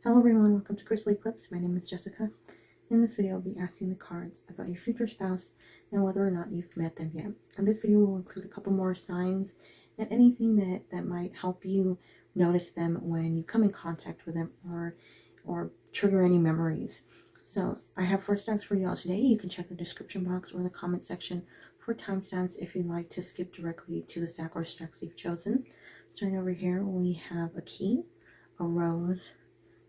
Hello everyone, welcome to Crystal Eclipse. My name is Jessica. In this video, I'll be asking the cards about your future spouse and whether or not you've met them yet. And this video will include a couple more signs and anything that might help you notice them when you come in contact with them or trigger any memories. So I have 4 stacks for y'all today. You can check the description box or the comment section for timestamps if you'd like to skip directly to the stack or stacks you've chosen. Starting over here, we have a key, a rose,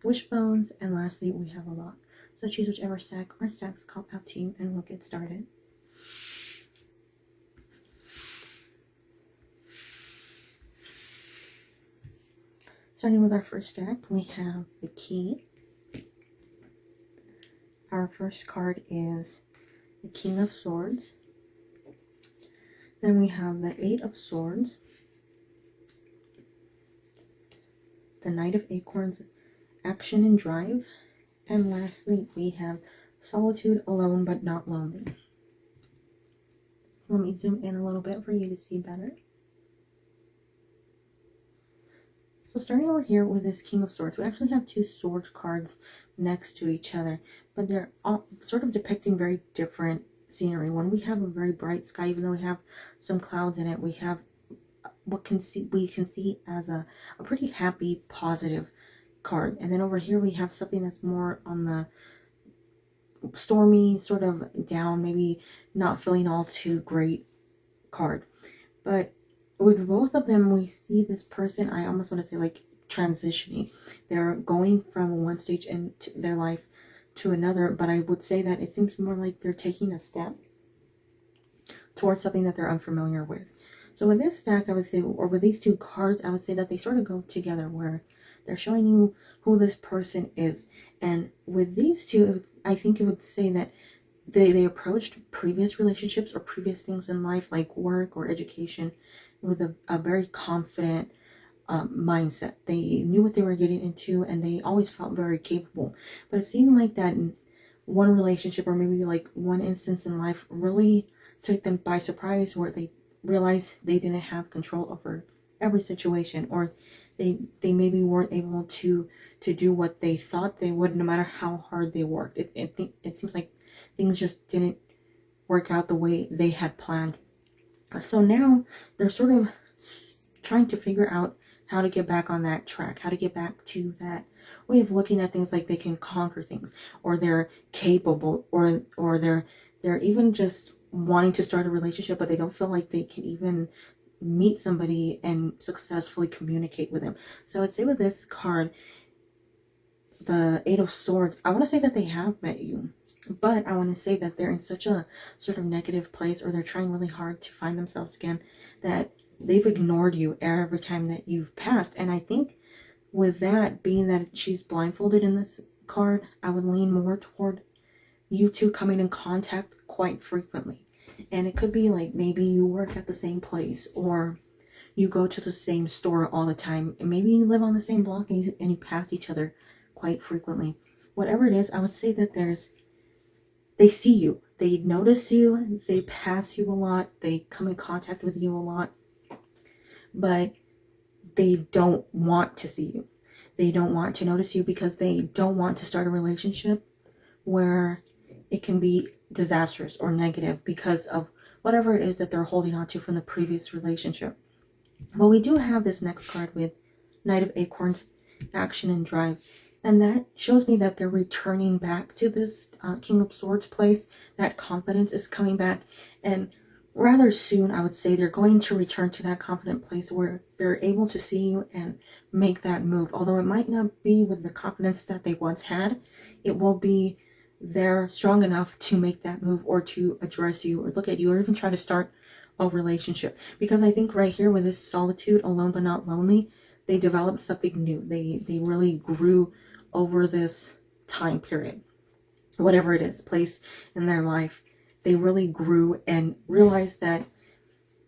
wishbones, and lastly we have a lock. So choose whichever stack or stacks call out to you and we'll get started. Starting with our first stack, we have the key. Our first card is the King of Swords. Then we have the 8 of Swords, the Knight of Acorns, action and drive, and lastly we have solitude, alone but not lonely. So let me zoom in a little bit for you to see better. So starting over here with this King of Swords, we actually have 2 sword cards next to each other, but they're all sort of depicting very different scenery. When we have a very bright sky, even though we have some clouds in it, we have what we can see as a pretty happy, positive card. And then over here we have something that's more on the stormy, sort of down, maybe not feeling all too great card. But with both of them, we see this person, I almost want to say like transitioning. They're going from one stage in their life to another, but I would say that it seems more like they're taking a step towards something that they're unfamiliar with. So with this stack, I would say, or with these 2 cards, I would say that they sort of go together, where they're showing you who this person is. And with these 2, I think it would say that they approached previous relationships or previous things in life, like work or education, with a very confident mindset. They knew what they were getting into and they always felt very capable. But it seemed like that one relationship, or maybe like one instance in life, really took them by surprise, where they realized they didn't have control over every situation, or they maybe weren't able to do what they thought they would, no matter how hard they worked. It seems like things just didn't work out the way they had planned. So now they're sort of trying to figure out how to get back on that track, how to get back to that way of looking at things, like they can conquer things, or they're capable, or they're even just wanting to start a relationship, but they don't feel like they can even meet somebody and successfully communicate with them. So I'd say with this card, the 8 of Swords, I want to say that they have met you, but I want to say that they're in such a sort of negative place, or they're trying really hard to find themselves again, that they've ignored you every time that you've passed. And I think with that, being that she's blindfolded in this card, I would lean more toward you 2 coming in contact quite frequently. And it could be like maybe you work at the same place, or you go to the same store all the time, and maybe you live on the same block and you pass each other quite frequently. Whatever it is, I would say that they see you, they notice you, they pass you a lot, they come in contact with you a lot, but they don't want to see you. They don't want to notice you because they don't want to start a relationship where it can be disastrous or negative because of whatever it is that they're holding on to from the previous relationship. But we do have this next card with Knight of Acorns, action and drive. And that shows me that they're returning back to this King of Swords place. That confidence is coming back. And rather soon, I would say they're going to return to that confident place where they're able to see you and make that move. Although it might not be with the confidence that they once had, it will be they're strong enough to make that move, or to address you, or look at you, or even try to start a relationship. Because I think right here with this solitude, alone but not lonely, they developed something new. They really grew over this time period, whatever it is, place in their life. They really grew and realized that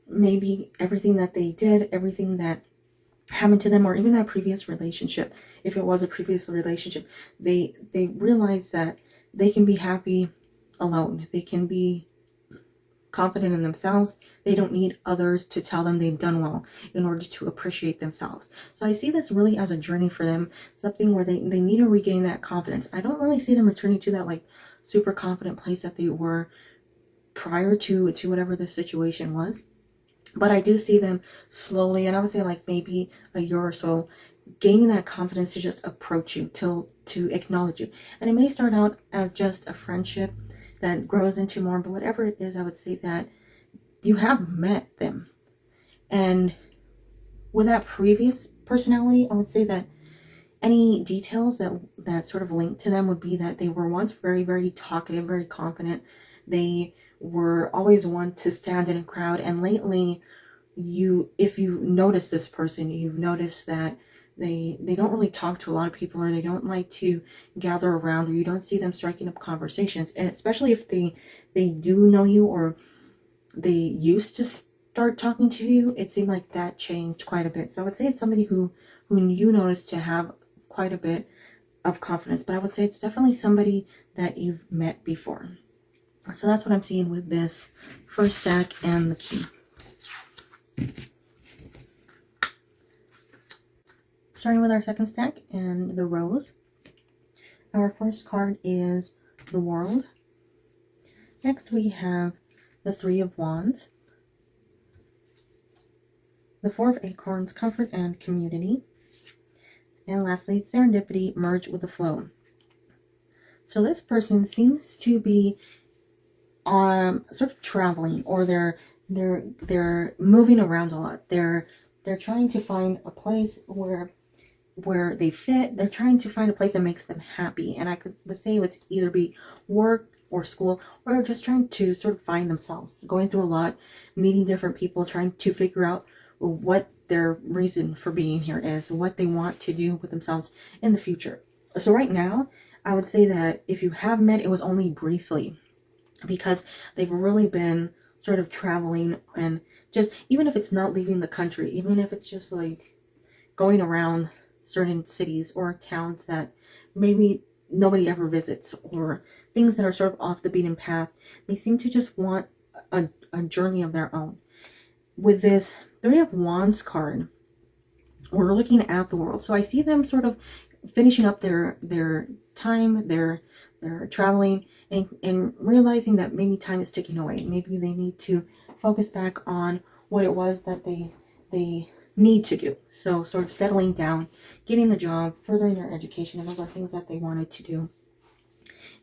maybe everything that they did, everything that happened to them, or even that previous relationship, if it was a previous relationship, they realized that they can be happy alone. They can be confident in themselves. They don't need others to tell them they've done well in order to appreciate themselves. So I see this really as a journey for them, something where they need to regain that confidence. I don't really see them returning to that like super confident place that they were prior to whatever the situation was. But I do see them slowly, and I would say like maybe a year or so, gaining that confidence to just approach you, to acknowledge you. And it may start out as just a friendship that grows into more, but whatever it is, I would say that you have met them. And with that previous personality, I would say that any details that sort of link to them would be that they were once very, very talkative, very confident. They were always one to stand in a crowd, and lately, if you notice this person, you've noticed that they don't really talk to a lot of people, or they don't like to gather around, or you don't see them striking up conversations. And especially if they do know you, or they used to start talking to you, it seemed like that changed quite a bit. So I would say it's somebody who you notice to have quite a bit of confidence, but I would say it's definitely somebody that you've met before. So that's what I'm seeing with this first stack and the key. Starting with our second stack and the rose. Our first card is the World. Next we have the Three of Wands, the Four of Acorns, Comfort and Community, and lastly, Serendipity, Merge with the Flow. So this person seems to be sort of traveling, or they're moving around a lot. They're trying to find a place where they fit. They're trying to find a place that makes them happy. And I would say it's either be work or school, or they're just trying to sort of find themselves, going through a lot, meeting different people, trying to figure out what their reason for being here is, what they want to do with themselves in the future. So right now, I would say that if you have met, it was only briefly, because they've really been sort of traveling, and just, even if it's not leaving the country, even if it's just like going around certain cities or towns that maybe nobody ever visits, or things that are sort of off the beaten path, they seem to just want a journey of their own. With this Three of Wands card, we're looking at the World. So I see them sort of finishing up their time, their traveling, and realizing that maybe time is ticking away. Maybe they need to focus back on what it was that they need to do. So sort of settling down, getting the job, furthering their education, and those are things that they wanted to do.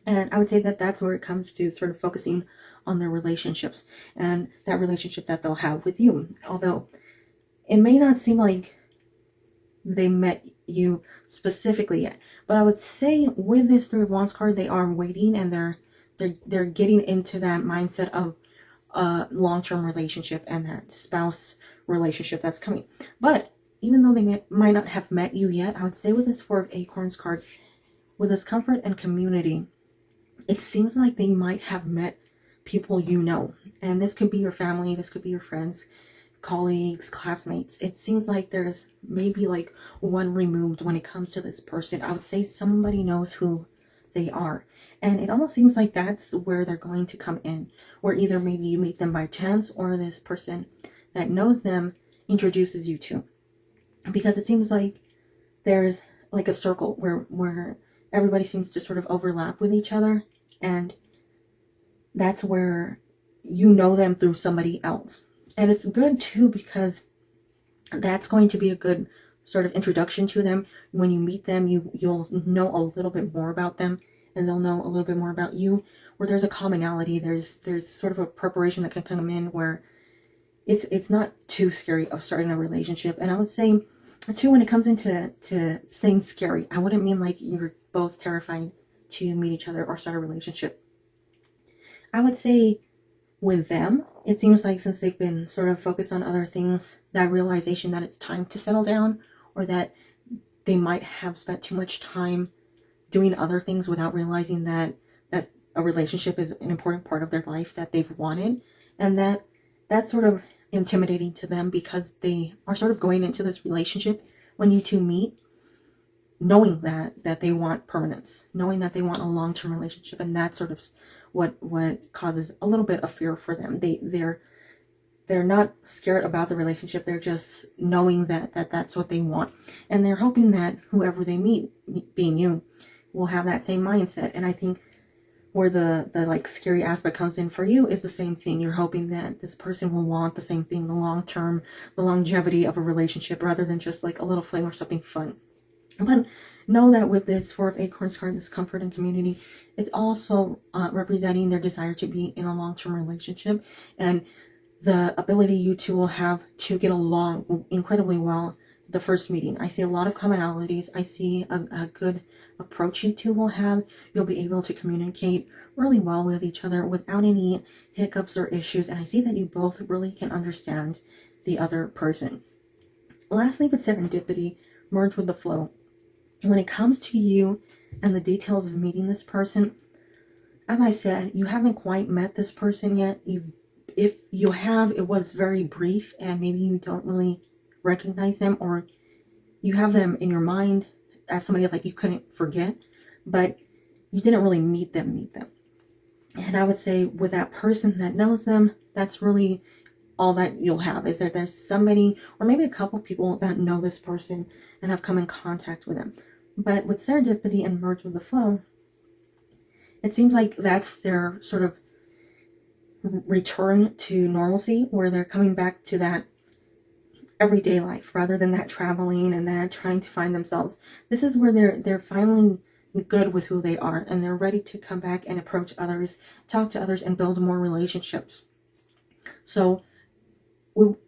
And I would say that that's where it comes to sort of focusing on their relationships, and that relationship that they'll have with you. Although it may not seem like they met you specifically yet, but I would say with this Three of Wands card, they are waiting, and they're getting into that mindset of a long-term relationship and that spouse relationship that's coming. But even though they might not have met you yet, I would say with this Four of Acorns card, with this Comfort and Community, it seems like they might have met people you know. And this could be your family, this could be your friends, colleagues, classmates. It seems like there's maybe like one removed when it comes to this person. I would say somebody knows who they are. And it almost seems like that's where they're going to come in, where either maybe you meet them by chance, or this person that knows them introduces you to. Because it seems like there's like a circle where everybody seems to sort of overlap with each other, and that's where you know them through somebody else. And it's good too, because that's going to be a good sort of introduction to them. When you meet them, you'll know a little bit more about them, and they'll know a little bit more about you, where there's a commonality, there's sort of a preparation that can come in, where it's not too scary of starting a relationship. And I would say too, when it comes into saying scary, I wouldn't mean like you're both terrified to meet each other or start a relationship. I would say with them, it seems like since they've been sort of focused on other things, that realization that it's time to settle down, or that they might have spent too much time doing other things without realizing that a relationship is an important part of their life that they've wanted, and that's sort of intimidating to them, because they are sort of going into this relationship when you two meet, knowing that they want permanence, knowing that they want a long-term relationship, and that's sort of what causes a little bit of fear for them. They're not scared about the relationship. They're just knowing that that's what they want. And they're hoping that whoever they meet, being you, will have that same mindset. And I think where the like scary aspect comes in for you is the same thing. You're hoping that this person will want the same thing, the long term, the longevity of a relationship, rather than just like a little fling or something fun. But know that with this Four of Acorns card, this comfort and community, it's also representing their desire to be in a long-term relationship, and the ability you two will have to get along incredibly well the first meeting. I see a lot of commonalities. I see a good approach you two will have. You'll be able to communicate really well with each other without any hiccups or issues, and I see that you both really can understand the other person. Lastly, with serendipity, merge with the flow. When it comes to you and the details of meeting this person, as I said, you haven't quite met this person yet. If you have, it was very brief, and maybe you don't really recognize them, or you have them in your mind as somebody like you couldn't forget, but you didn't really meet them. And I would say with that person that knows them, that's really all that you'll have, is that there's somebody or maybe a couple people that know this person and have come in contact with them. But with serendipity and merge with the flow, it seems like that's their sort of return to normalcy, where they're coming back to that everyday life rather than that traveling and that trying to find themselves. This is where they're finally good with who they are, and they're ready to come back and approach others, talk to others, and build more relationships. So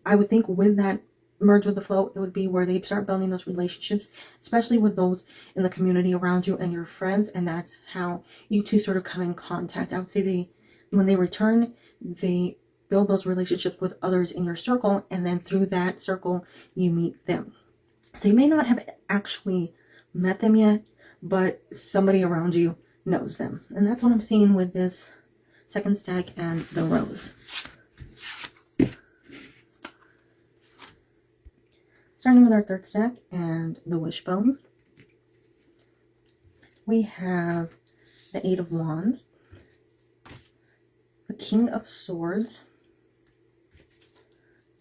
I would think with that merge with the flow, it would be where they start building those relationships, especially with those in the community around you and your friends, and that's how you two sort of come in contact. I would say when they return, they build those relationships with others in your circle, and then through that circle you meet them. So you may not have actually met them yet, but somebody around you knows them, and that's what I'm seeing with this second stack and the rose. Starting with our third stack and the wishbones, we have the Eight of Wands, the King of Swords,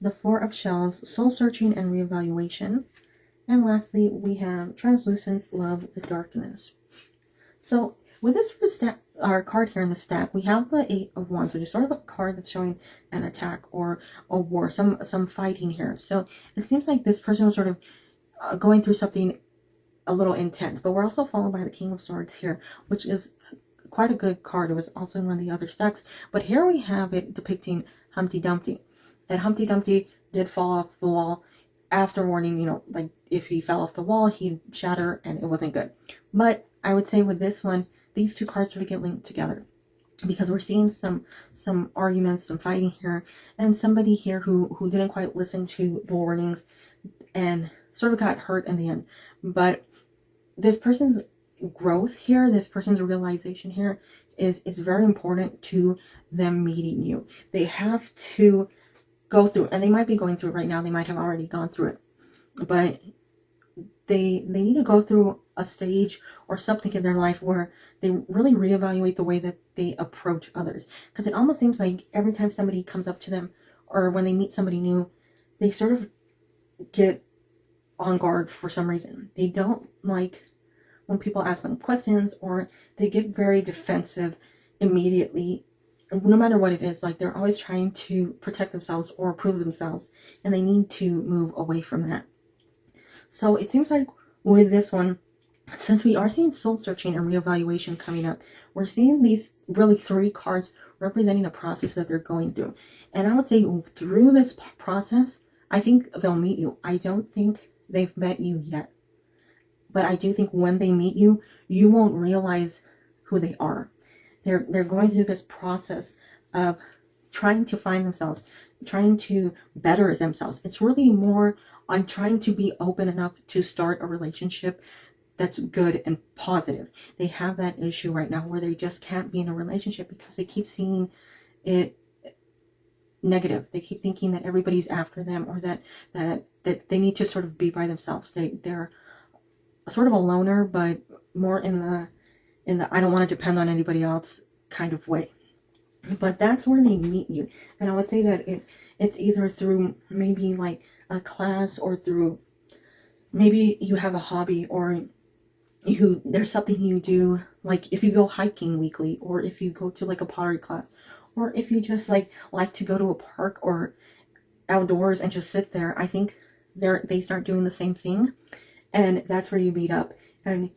the Four of Shells, soul searching and reevaluation, and lastly we have translucence, love, the darkness. So with this our card here in the stack, we have the Eight of Wands, which is sort of a card that's showing an attack or a war, some fighting here. So it seems like this person was sort of going through something a little intense. But we're also followed by the King of Swords here, which is quite a good card. It was also in one of the other stacks, but here we have it depicting Humpty Dumpty. And Humpty Dumpty did fall off the wall after warning, like if he fell off the wall, he'd shatter, and it wasn't good. But I would say with this one, these two cards sort of get linked together, because we're seeing some arguments, some fighting here, and somebody here who didn't quite listen to the warnings and sort of got hurt in the end. But this person's growth here, this person's realization here is very important to them meeting you. They have to go through, and they might be going through it right now, they might have already gone through it, but they need to go through a stage or something in their life where they really reevaluate the way that they approach others. Because it almost seems like every time somebody comes up to them, or when they meet somebody new, they sort of get on guard for some reason. They don't like when people ask them questions, or they get very defensive immediately, no matter what it is. Like they're always trying to protect themselves or prove themselves, and they need to move away from that. So it seems like with this one, since we are seeing soul searching and reevaluation coming up, we're seeing these really three cards representing a process that they're going through. And I would say through this process, I think they'll meet you. I don't think they've met you yet, but I do think when they meet you, you won't realize who they are. They're going through this process of trying to find themselves, trying to better themselves. It's really more on trying to be open enough to start a relationship that's good and positive. They have that issue right now where they just can't be in a relationship because they keep seeing it negative. They keep thinking that everybody's after them, or that they need to sort of be by themselves. They're sort of a loner, but more in the I don't want to depend on anybody else kind of way. But that's where they meet you. And I would say that it's either through maybe like a class, or through maybe you have a hobby, or there's something you do, like if you go hiking weekly, or if you go to like a pottery class, or if you just like to go to a park or outdoors and just sit there. I think they start doing the same thing, and that's where you meet up, and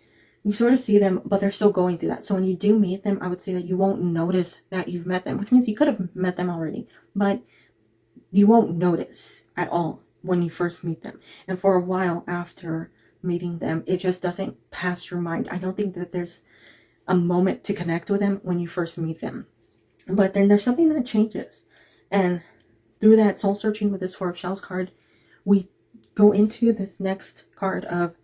you sort of see them, but they're still going through that. So when you do meet them, I would say that you won't notice that you've met them, which means you could have met them already, but you won't notice at all when you first meet them. And for a while after meeting them, it just doesn't pass your mind. I don't think that there's a moment to connect with them when you first meet them. But then there's something that changes. And through that soul searching with this Four of Shells card, we go into this next card of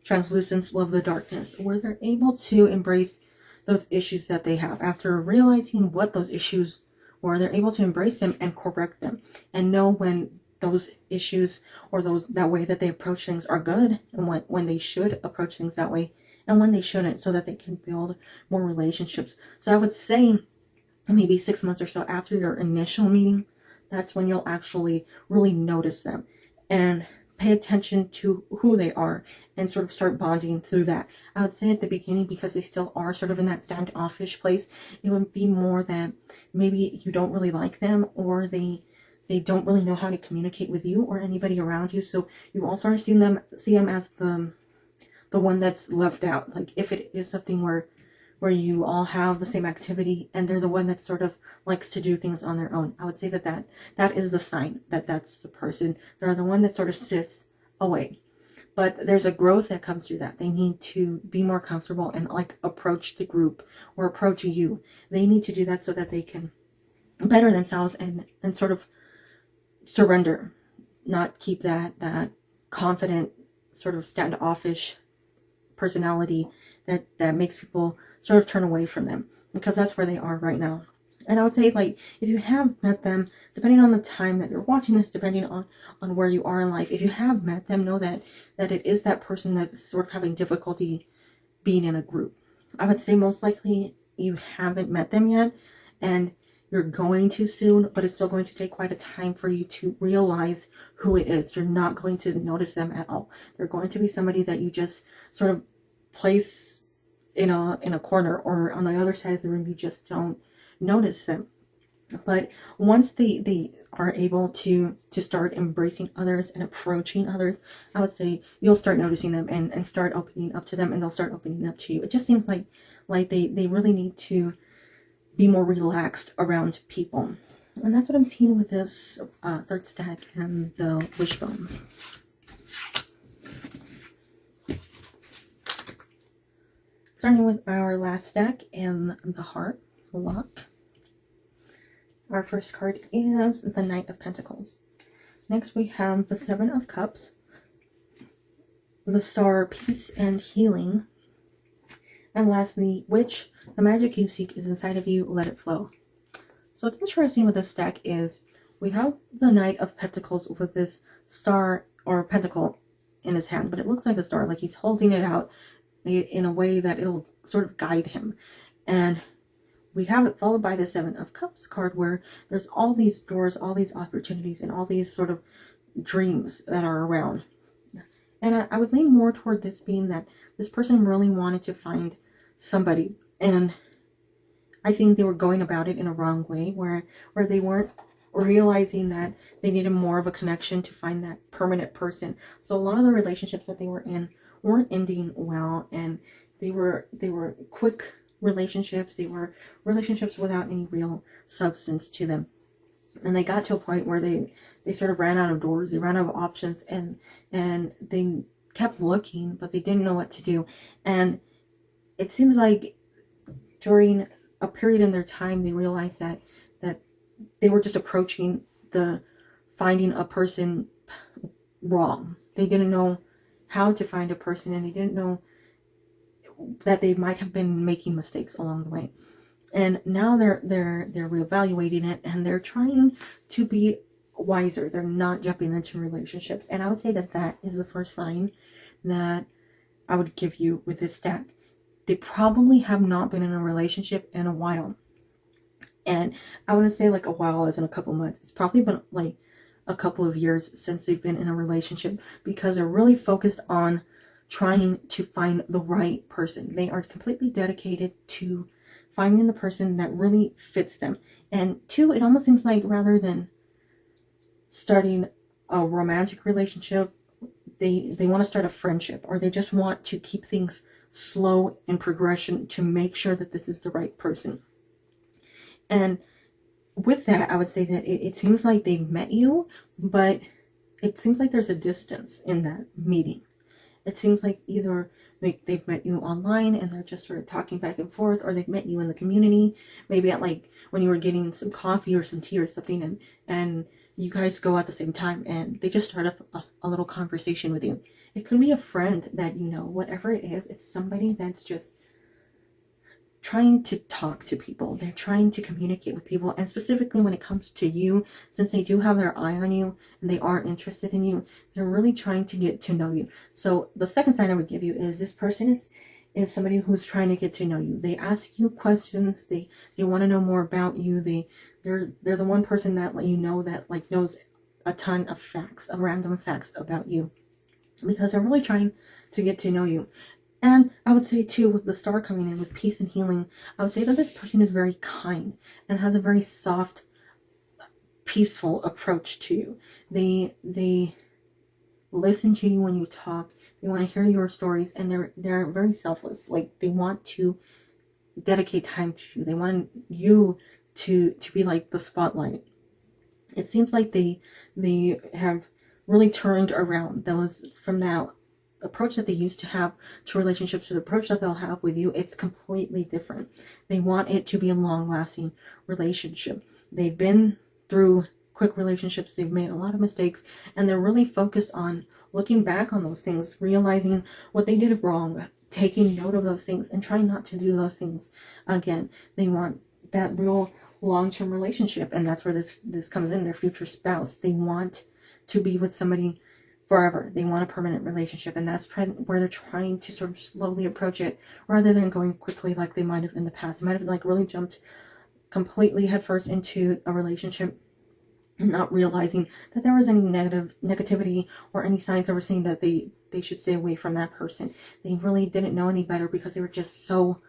Translucence, Love the Darkness, where they're able to embrace those issues that they have. After realizing what those issues were, they're able to embrace them and correct them, and know when those issues or that way that they approach things are good, and when they should approach things that way, and when they shouldn't, so that they can build more relationships. So I would say maybe 6 months or so after your initial meeting, that's when you'll actually really notice them and pay attention to who they are, and sort of start bonding through that. I would say at the beginning, because they still are sort of in that standoffish place, it would be more that maybe you don't really like them, or they don't really know how to communicate with you or anybody around you. So you all sort of see them as the one that's left out. Like if it is something where you all have the same activity, and they're the one that sort of likes to do things on their own, I would say that is the sign that that's the person. They're the one that sort of sits away. But there's a growth that comes through that. They need to be more comfortable and like approach the group or approach you. They need to do that so that they can better themselves and sort of surrender, not keep that confident sort of standoffish personality that makes people sort of turn away from them, because that's where they are right now. And I would say, like, if you have met them, depending on the time that you're watching this, depending on where you are in life, if you have met them, know that it is that person that's sort of having difficulty being in a group. I would say most likely you haven't met them yet, and you're going to soon, but it's still going to take quite a time for you to realize who it is. You're not going to notice them at all. They're going to be somebody that you just sort of place in a corner, or on the other side of the room. You just don't notice them. But once they are able to start embracing others and approaching others, I would say you'll start noticing them and start opening up to them, and they'll start opening up to you. It just seems like they really need to be more relaxed around people. And that's what I'm seeing with this third stack and the wishbones. Starting with our last stack and the heart lock. Our first card is the Knight of Pentacles. Next we have the Seven of Cups, the Star, Peace and Healing, and lastly, Witch, the magic you seek is inside of you, let it flow. So what's interesting with this stack is we have the Knight of Pentacles with this star or pentacle in his hand, but it looks like a star, like he's holding it out in a way that it'll sort of guide him. And we have it followed by the Seven of Cups card, where there's all these doors, all these opportunities, and all these sort of dreams that are around. And I would lean more toward this being that this person really wanted to find somebody, and I think they were going about it in a wrong way, where they weren't realizing that they needed more of a connection to find that permanent person. So a lot of the relationships that they were in weren't ending well, and they were quick relationships. They were relationships without any real substance to them. And they got to a point where they sort of ran out of doors, they ran out of options, and they kept looking, but they didn't know what to do. And it seems like during a period in their time, they realized that they were just approaching the finding a person wrong. They didn't know how to find a person, and they didn't know that they might have been making mistakes along the way. And now they're reevaluating it, and they're trying to be wiser. They're not jumping into relationships. And I would say that is the first sign that I would give you with this stack. They probably have not been in a relationship in a while. And I wouldn't say like a while as in a couple months. It's probably been like a couple of years since they've been in a relationship, because they're really focused on trying to find the right person. They are completely dedicated to finding the person that really fits them. And two, it almost seems like rather than starting a romantic relationship, they want to start a friendship, or they just want to keep things slow in progression to make sure that this is the right person. And with that, I would say that it seems like they've met you, but it seems like there's a distance in that meeting. It seems like either like they've met you online and they're just sort of talking back and forth, or they've met you in the community, maybe at like when you were getting some coffee or some tea or something, and you guys go at the same time and they just start up a little conversation with you. It could be a friend that you know, whatever it is, it's somebody that's just trying to talk to people. They're trying to communicate with people. And specifically when it comes to you, since they do have their eye on you and they are interested in you, they're really trying to get to know you. So the second sign I would give you is this person is somebody who's trying to get to know you. They ask you questions. They want to know more about you. They're the one person that let you know that like knows a ton of facts, of random facts about you, because they're really trying to get to know you. And I would say too, with the star coming in with peace and healing, I would say that this person is very kind and has a very soft, peaceful approach to you. They listen to you when you talk. They want to hear your stories, and they're very selfless. Like they want to dedicate time to you. They want you to be like the spotlight. It seems like they have really turned around those from that approach that they used to have to relationships to the approach that they'll have with you. It's completely different. They want it to be a long-lasting relationship. They've been through quick relationships. They've made a lot of mistakes, and they're really focused on looking back on those things, realizing what they did wrong, taking note of those things, and trying not to do those things again. They want that real long-term relationship, and that's where this comes in, their future spouse. They want to be with somebody forever. They want a permanent relationship, and that's where they're trying to sort of slowly approach it, rather than going quickly like they might have in the past. They might have like really jumped completely headfirst into a relationship, not realizing that there was any negativity or any signs that were saying that they should stay away from that person. They really didn't know any better because they were just so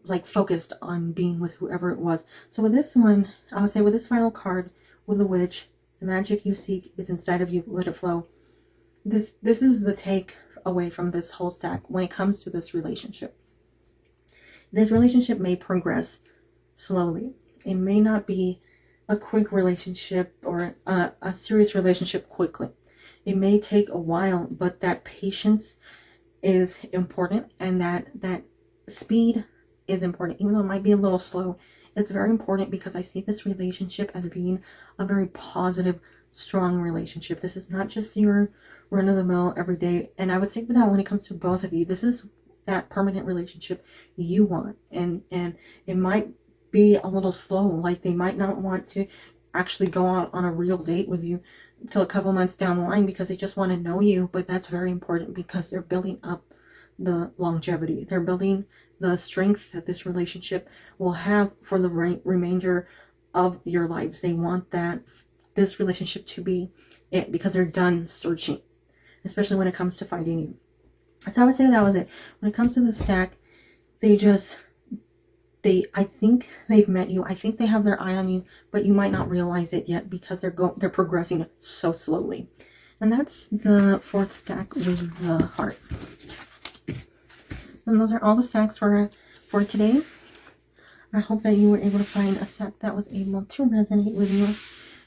like focused on being with whoever it was. So with this one, I would say with this final card, with the witch, the magic you seek is inside of you, let it flow. This is the take away from this whole stack when it comes to this relationship. This relationship may progress slowly. It may not be a quick relationship or a serious relationship quickly. It may take a while, but that patience is important, and that speed is important. Even though it might be a little slow, it's very important, because I see this relationship as being a very positive, strong relationship. This is not just your run-of-the-mill everyday. And I would say that when it comes to both of you, this is that permanent relationship you want. And it might be a little slow. Like they might not want to actually go out on a real date with you until a couple months down the line, because they just want to know you. But that's very important, because they're building up the longevity. They're building the strength that this relationship will have for the remainder of your lives. They want this relationship to be it, because they're done searching, especially when it comes to finding you. So I would say that was it. When it comes to the stack, I think they've met you. I think they have their eye on you, but you might not realize it yet, because they're progressing so slowly. And that's the fourth stack with the heart. And those are all the stacks for today. I hope that you were able to find a stack that was able to resonate with you.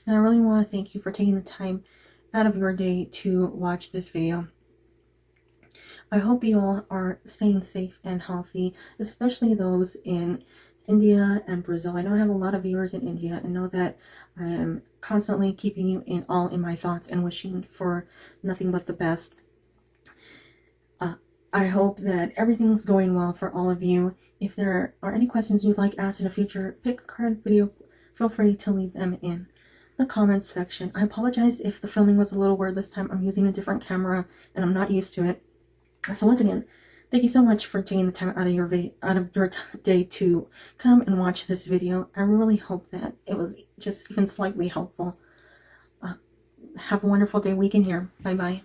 And I really want to thank you for taking the time out of your day to watch this video. I hope you all are staying safe and healthy, especially those in India and Brazil. I know I have a lot of viewers in India, and know that I am constantly keeping you in my thoughts and wishing for nothing but the best. I hope that everything's going well for all of you. If there are any questions you'd like asked in a future pick a card video, feel free to leave them in the comments section. I apologize if the filming was a little weird this time. I'm using a different camera and I'm not used to it. So once again, Thank you so much for taking the time out of your day to come and watch this video. I really hope that it was just even slightly helpful. Have a wonderful day, weekend here. Bye bye.